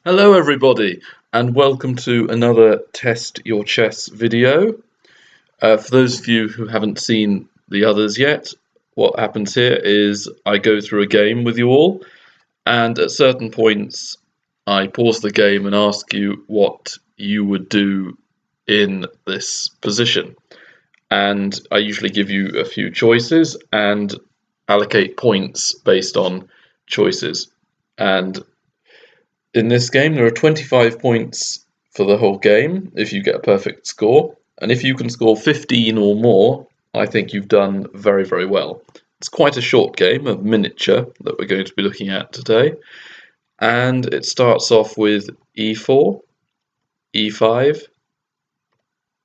Hello everybody and welcome to another Test Your Chess video. For those of you who haven't seen the others yet, what happens here is I go through a game with you all, and at certain points I pause the game and ask you what you would do in this position. And I usually give you a few choices and allocate points based on choices. And in this game, there are 25 points for the whole game if you get a perfect score. And if you can score 15 or more, I think you've done very, very well. It's quite a short game, a miniature, that we're going to be looking at today. And it starts off with e4, e5,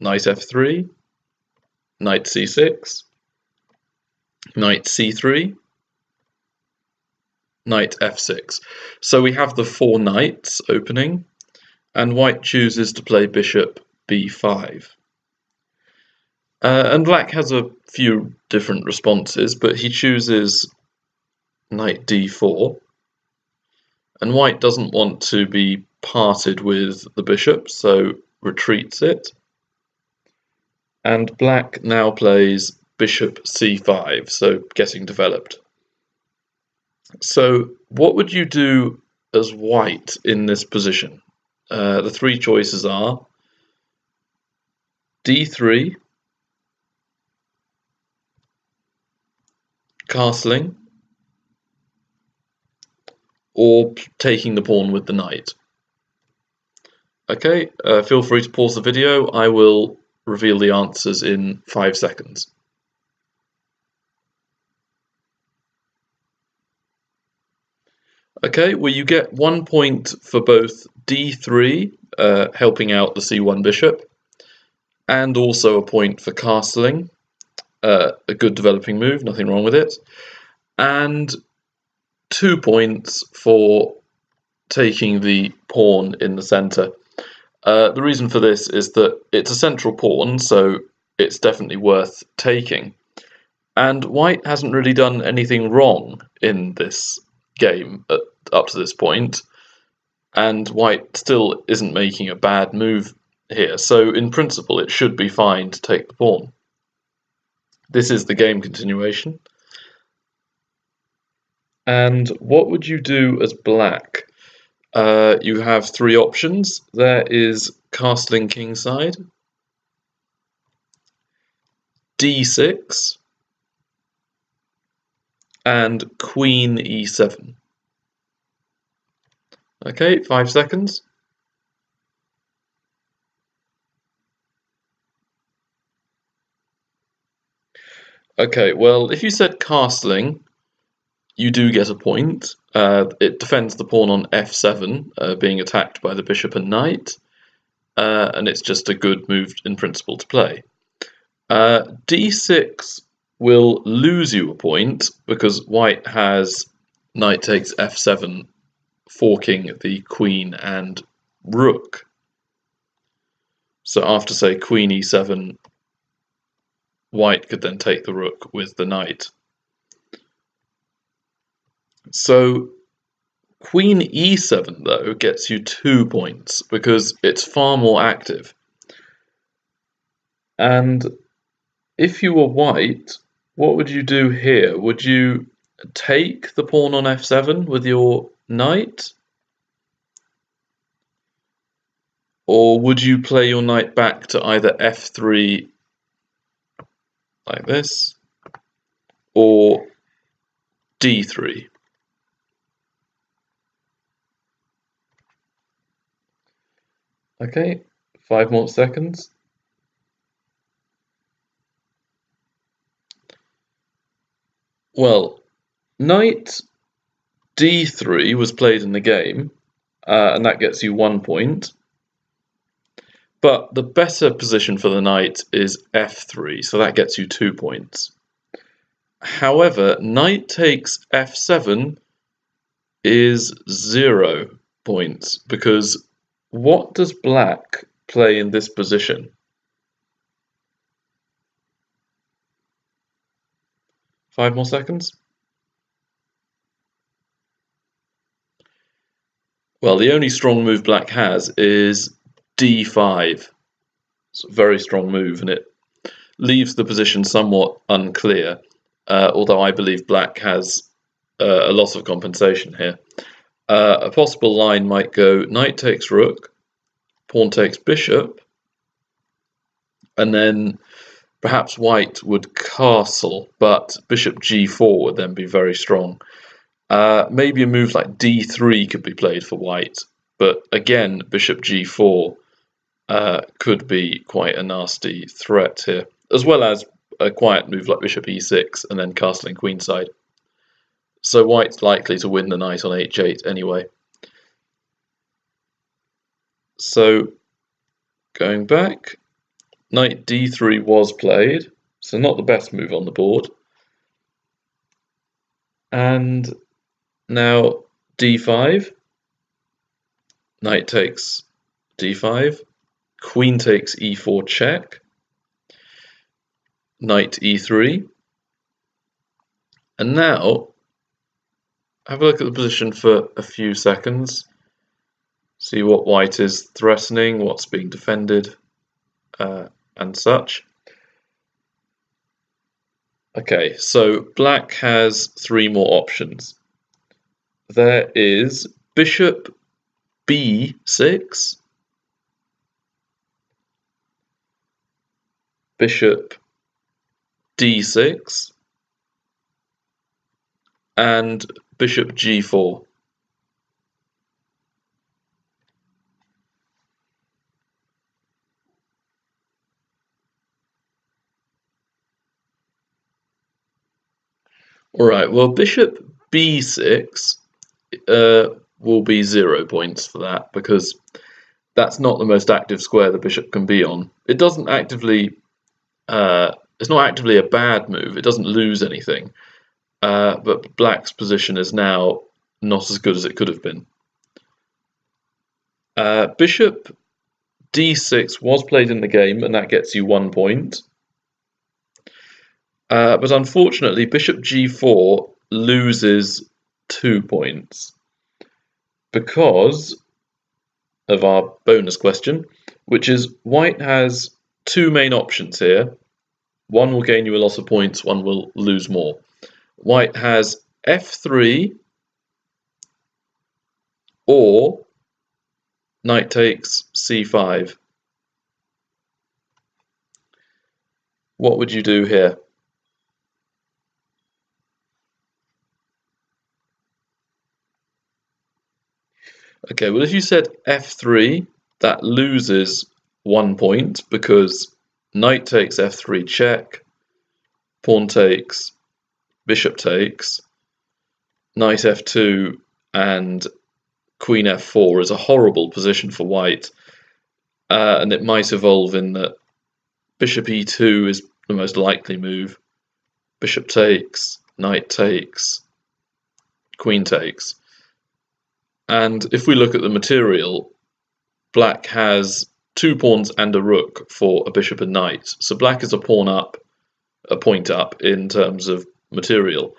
knight f3, knight c6, knight c3, knight f6. So we have the four knights opening, and white chooses to play bishop b5. And black has a few different responses, but he chooses knight d4, and white doesn't want to be parted with the bishop, so retreats it. And black now plays bishop c5, so getting developed. So what would you do as white in this position? The three choices are d3, castling, or taking the pawn with the knight. Okay, feel free to pause the video. I will reveal the answers in 5 seconds. Okay, well you get 1 point for both d3, helping out the c1 bishop, and also a point for castling, a good developing move, nothing wrong with it, and 2 points for taking the pawn in the centre. The reason for this is that it's a central pawn, so it's definitely worth taking. And white hasn't really done anything wrong in this game up to this point, and white still isn't making a bad move here, so in principle it should be fine to take the pawn. This is the game continuation. And what would you do as black? You have 3 options. There is castling kingside, d6, and queen e7. Okay, 5 seconds. Okay, well, if you said castling, you do get a point. It defends the pawn on f7, being attacked by the bishop and knight, and it's just a good move in principle to play. d6 will lose you a point because white has knight takes f7, forking the queen and rook. So after, say, queen e7, white could then take the rook with the knight. So queen e7, though, gets you 2 points because it's far more active. And if you were white, what would you do here? Would you take the pawn on f7 with your knight? Or would you play your knight back to either f3 like this, or d3? Okay, 5 more seconds. Well, knight d3 was played in the game, and that gets you 1 point. But the better position for the knight is f3, so that gets you 2 points. However, knight takes f7 is 0 points, because what does black play in this position? 5 more seconds. Well, the only strong move black has is d5. It's a very strong move, and it leaves the position somewhat unclear, although I believe black has a loss of compensation here. A possible line might go knight takes rook, pawn takes bishop, and then perhaps white would castle, but bishop g4 would then be very strong. Maybe a move like d3 could be played for white, but again, bishop g4 could be quite a nasty threat here, as well as a quiet move like bishop e6 and then castling queenside. So white's likely to win the knight on h8 anyway. So going back, knight d3 was played, so not the best move on the board. And now d5, knight takes d5, queen takes e4 check, knight e3, and now have a look at the position for a few seconds, see what white is threatening, what's being defended, and such. Okay, so black has three more options. There is bishop b6, bishop d6, and bishop g4. Alright, well, bishop b6 will be 0 points for that, because that's not the most active square the bishop can be on. It doesn't actively, it's not actively a bad move, it doesn't lose anything, but black's position is now not as good as it could have been. Bishop d6 was played in the game, and that gets you 1 point. But unfortunately, bishop g4 loses 2 points because of our bonus question, which is white has two main options here. One will gain you a lot of points, one will lose more. White has f3 or knight takes c5. What would you do here? Okay, well, if you said f3, that loses 1 point because knight takes f3 check, pawn takes, bishop takes, knight f2, and queen f4 is a horrible position for white, and it might evolve in that bishop e2 is the most likely move, bishop takes, knight takes, queen takes. And if we look at the material, black has 2 pawns and a rook for a bishop and knight. So black is a pawn up, a point up in terms of material.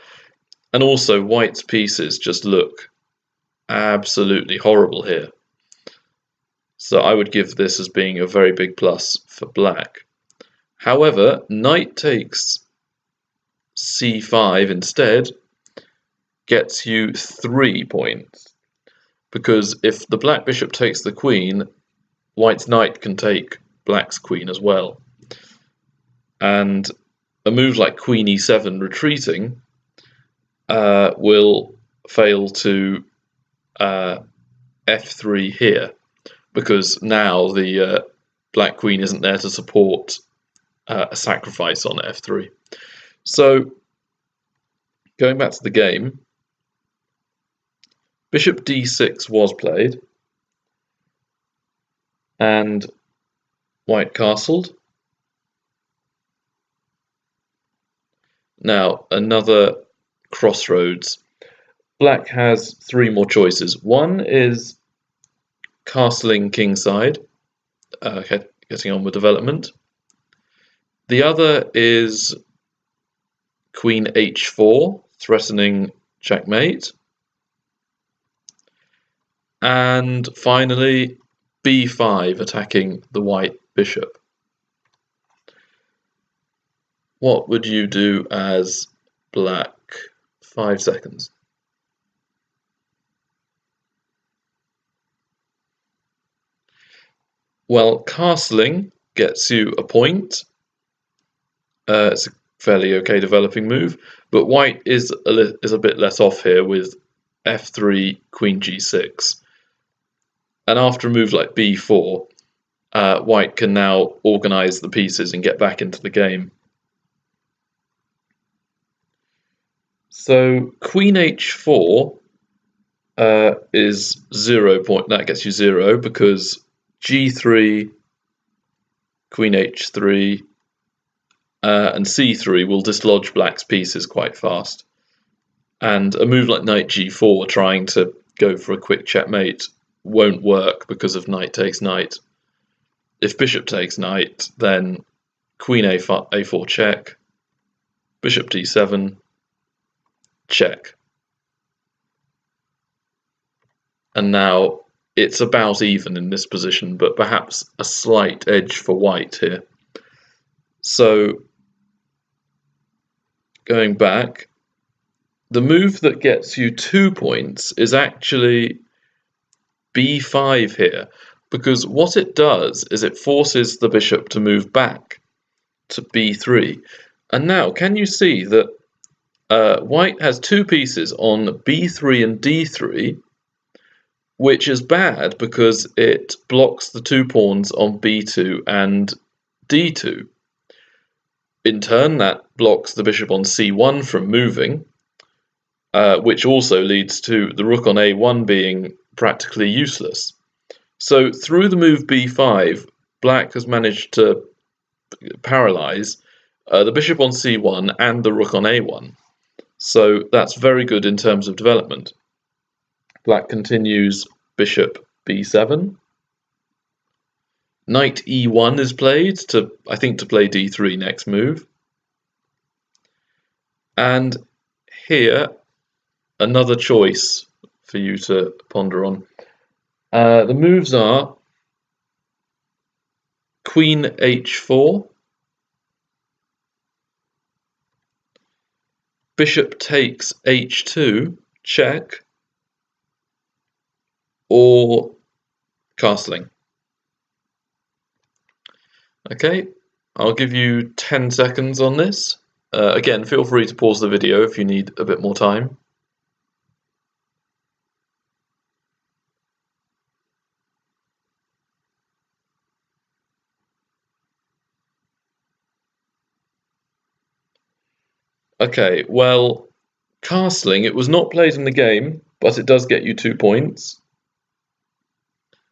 And also white's pieces just look absolutely horrible here. So I would give this as being a very big plus for black. However, knight takes c5 instead gets you 3 points. Because if the black bishop takes the queen, white's knight can take black's queen as well. And a move like queen e7 retreating will fail to f3 here, because now the black queen isn't there to support a sacrifice on f3. So, going back to the game, bishop d6 was played, and white castled. Now, another crossroads. Black has 3 more choices. One is castling kingside, getting on with development. The other is queen h4, threatening checkmate. And finally, b5 attacking the white bishop. What would you do as black? 5 seconds. Well, castling gets you a point. It's a fairly okay developing move, but white is a bit less off here with f3, queen g6. And after a move like b4, white can now organise the pieces and get back into the game. So queen h4 is 0 point. That gets you 0 because g3, queen h3, and c3 will dislodge black's pieces quite fast. And a move like knight g4 trying to go for a quick checkmate won't work because of knight takes knight. If bishop takes knight, then queen a4 check, bishop d7, check. And now it's about even in this position, but perhaps a slight edge for white here. So going back, the move that gets you 2 points is actually b5 here, because what it does is it forces the bishop to move back to b3. And now, can you see that white has 2 pieces on b3 and d3, which is bad because it blocks the 2 pawns on b2 and d2. In turn, that blocks the bishop on c1 from moving, which also leads to the rook on a1 being practically useless. So through the move b5, black has managed to paralyze the bishop on c1 and the rook on a1. So that's very good in terms of development. Black continues bishop b7. Knight e1 is played to, I think, to play d3 next move. And here, another choice for you to ponder on. The moves are queen h4, bishop takes h2, check, or castling. Okay, I'll give you 10 seconds on this. Again, feel free to pause the video if you need a bit more time. Okay, well, castling, it was not played in the game, but it does get you 2 points.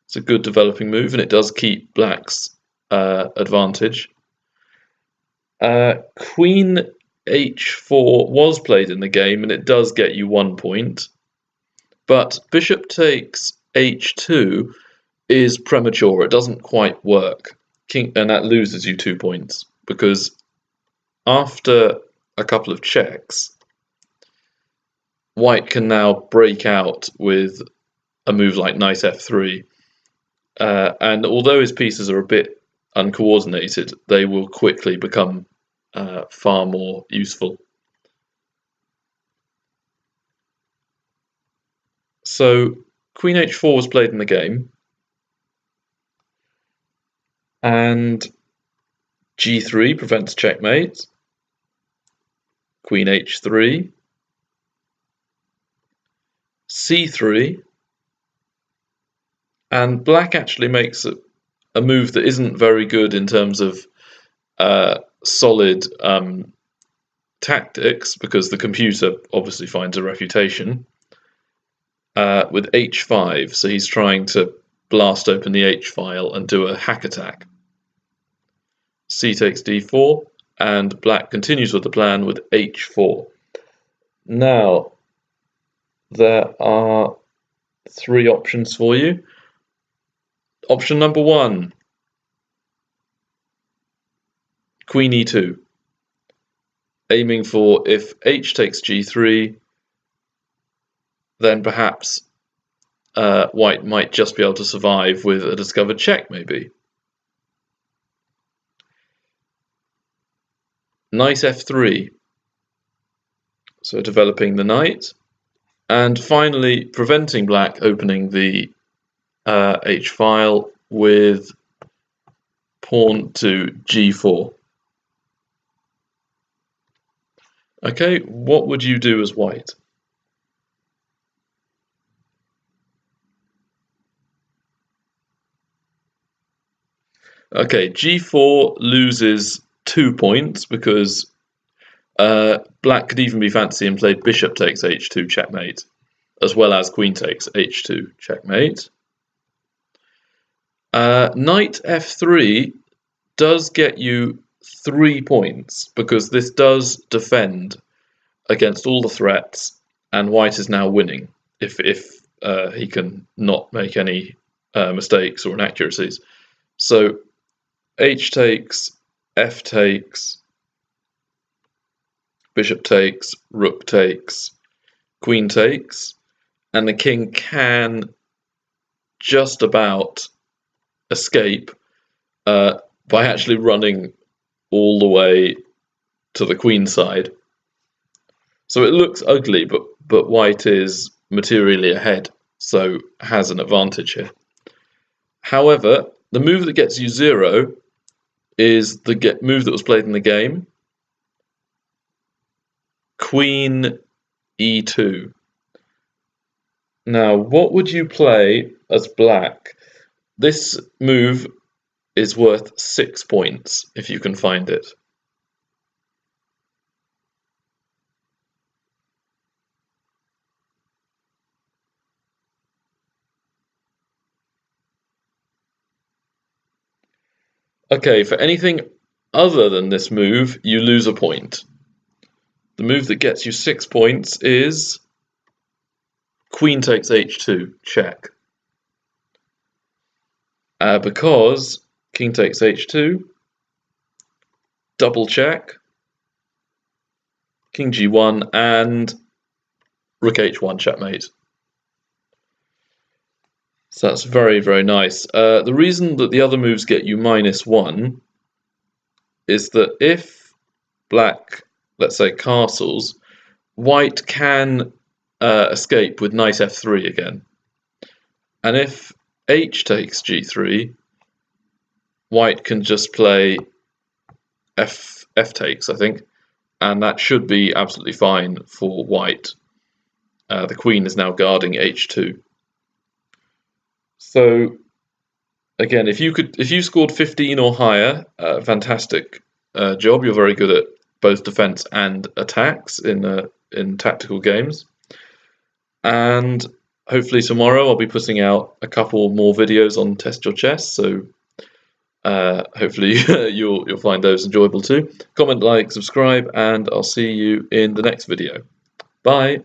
It's a good developing move, and it does keep black's advantage. Queen h4 was played in the game, and it does get you 1 point. But bishop takes h2 is premature. It doesn't quite work. And that loses you 2 points, because after a couple of checks, white can now break out with a move like knight f3. And although his pieces are a bit uncoordinated, they will quickly become far more useful. So queen h4 was played in the game, and g3 prevents checkmate, queen h3, c3, and black actually makes a move that isn't very good in terms of solid tactics, because the computer obviously finds a refutation, with h5, so he's trying to blast open the h file and do a hack attack. C takes d4, and black continues with the plan with h4. Now, there are 3 options for you. Option number 1, queen e2, aiming for if h takes g3, then perhaps white might just be able to survive with a discovered check, maybe. Knight f3, so developing the knight, and finally preventing black opening the h file with pawn to g4. Okay, what would you do as white? Okay, g4 loses 2 points because black could even be fancy and played bishop takes h2 checkmate, as well as queen takes h2 checkmate. Knight f3 does get you 3 points because this does defend against all the threats, and white is now winning if he can not make any mistakes or inaccuracies. So h takes, f takes, bishop takes, rook takes, queen takes, and the king can just about escape by actually running all the way to the queen side. So it looks ugly, but white is materially ahead, so has an advantage here. However, the move that gets you 0 is the move that was played in the game, queen e2. Now, what would you play as black? This move is worth 6 points if you can find it. Okay, for anything other than this move, you lose a point. The move that gets you 6 points is queen takes h2, check. Because king takes h2, double check, king g1, and rook h1 checkmate. So that's very, very nice. The reason that the other moves get you -1 is that if black, let's say, castles, white can escape with knight f3 again. And if h takes g3, white can just play f takes, I think, and that should be absolutely fine for white. The queen is now guarding h2. So again, if you scored 15 or higher, fantastic job. You're very good at both defense and attacks in tactical games. And hopefully tomorrow I'll be putting out a couple more videos on Test Your Chess. So hopefully you'll find those enjoyable too. Comment, like, subscribe, and I'll see you in the next video. Bye.